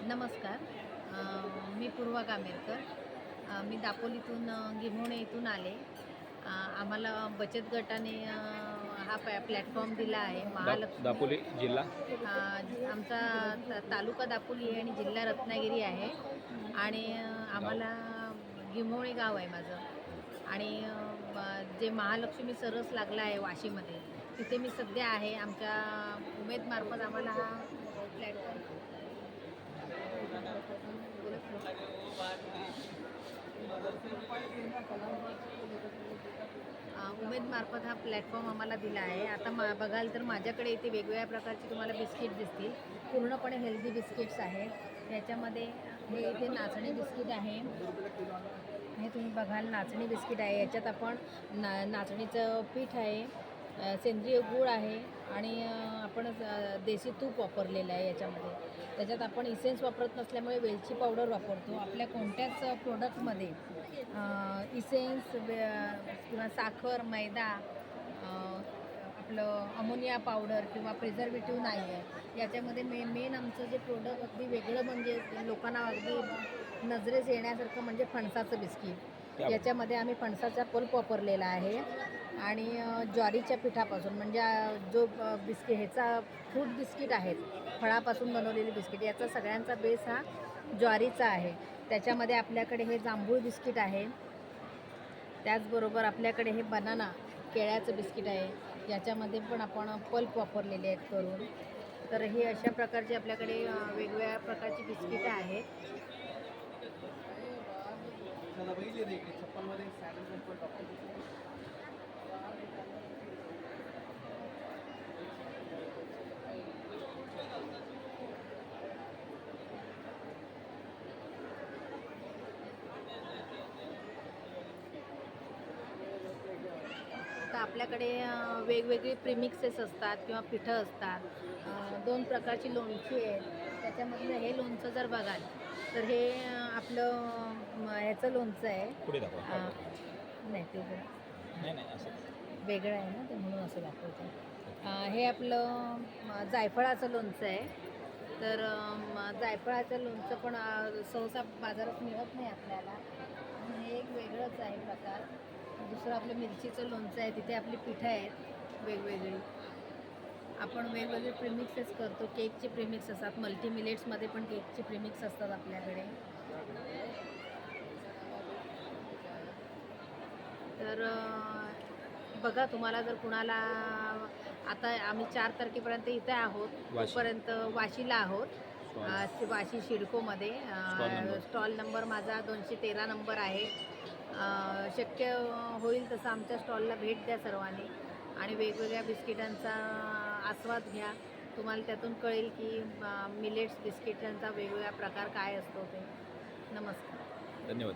नमस्कार. मी पूर्वा कामेरकर. मी दापोलीतून गिम्होणे इथून आले. आम्हाला बचत गटाने हा प्लॅटफॉर्म दिला आहे. महालक्ष्मी दापोली जिल्हा आमचा तालुका दापोली आहे आणि जिल्हा रत्नागिरी आहे. आणि आम्हाला गिम्होणे गाव आहे माझं. आणि जे महालक्ष्मी सरस लागला आहे वाशीमध्ये, तिथे मी सध्या आहे. आमच्या उमेदमार्फत आम्हाला हा प्लॅटफॉर्म उमेदमार्फत हा प्लॅटफॉर्म आम्हाला दिला आहे. आता बघाल तर माझ्याकडे इथे वेगवेगळ्या प्रकारचे तुम्हाला बिस्किट दिसतील. पूर्णपणे हेल्दी बिस्किट्स आहे. त्याच्यामध्ये हे इथे नाचणी बिस्किट आहे. हे तुम्ही बघाल नाचणी बिस्किट आहे. याच्यात आपण नाचणीचं पीठ आहे, सेंद्रिय गूळ आहे आणि आपण देशी तूप वापरलेलं आहे याच्यामध्ये. त्याच्यात आपण इसेन्स वापरत नसल्यामुळे वेलची पावडर वापरतो. आपल्या कोणत्याच प्रोडक्टमध्ये इसेन्स किंवा साखर, मैदा, आपलं अमोनिया पावडर किंवा प्रिझर्वेटिव्ह नाही आहे. याच्यामध्ये मेन आमचं जे प्रोडक्ट अगदी वेगळं म्हणजे लोकांना अगदी नजरेस येण्यासारखं म्हणजे फणसाचं बिस्किट. याच्यामध्ये आम्ही फणसाचा पल्प वापरलेला आहे आणि ज्वारीच्या पिठापासून म्हणजे जो ह्याचा फ्रूट बिस्किट आहेत, फळापासून बनवलेले बिस्किट, याचा सगळ्यांचा बेस हा ज्वारीचा आहे. त्याच्यामध्ये आपल्याकडे हे जांभूळ बिस्किट आहे. त्याचबरोबर आपल्याकडे हे बनाना केळ्याचं बिस्किट आहे. याच्यामध्ये पण आपण पल्प वापरलेले आहेत करून. तर हे अशा प्रकारचे आपल्याकडे वेगवेगळ्या प्रकारची बिस्किटं आहेत. तर आपल्याकडे वेगवेगळे प्रीमिक्सेस असतात किंवा पिठं असतात. 2 प्रकारची लोणची आहेत. त्याच्यामधलं हे लोणचं जर बघाल तर हे आपलं ह्याचं लोणचं आहे. पुढे दाखवा. नाही ते नाही असं वेगळं आहे ना, ते म्हणून असं दाखवतं. हे आपलं जायफळाचं लोणचं आहे. तर जायफळाचं लोणचं पण सहसा बाजारात मिळत नाही आपल्याला. हे एक वेगळंच आहे प्रकार. दुसरं आपलं मिरचीचं लोणचं आहे. तिथे आपली पिठं आहेत वेगवेगळी. आपण वेगवेगळे प्रीमिक्सेस करतो. केकचे प्रीमिक्स असतात. मल्टी मिलेट्समध्ये पण केकचे प्रीमिक्स असतात आपल्याकडे. तर बघा, तुम्हाला जर कुणाला, आता आम्ही 4 तारखेपर्यंत इथे आहोत. तोपर्यंत वाशीला आहोत. वाशी सिडकोमध्ये स्टॉल नंबर माझा 213 नंबर आहे. शक्य होईल तसं आमच्या स्टॉलला भेट द्या सर्वांनी आणि वेगवेगळ्या बिस्किटांचा आस्वाद घ्या. तुम्हाला त्यातून कळेल की मिलेट्स बिस्किटांचा वेगवेगळा प्रकार काय असतो ते. नमस्कार. धन्यवाद.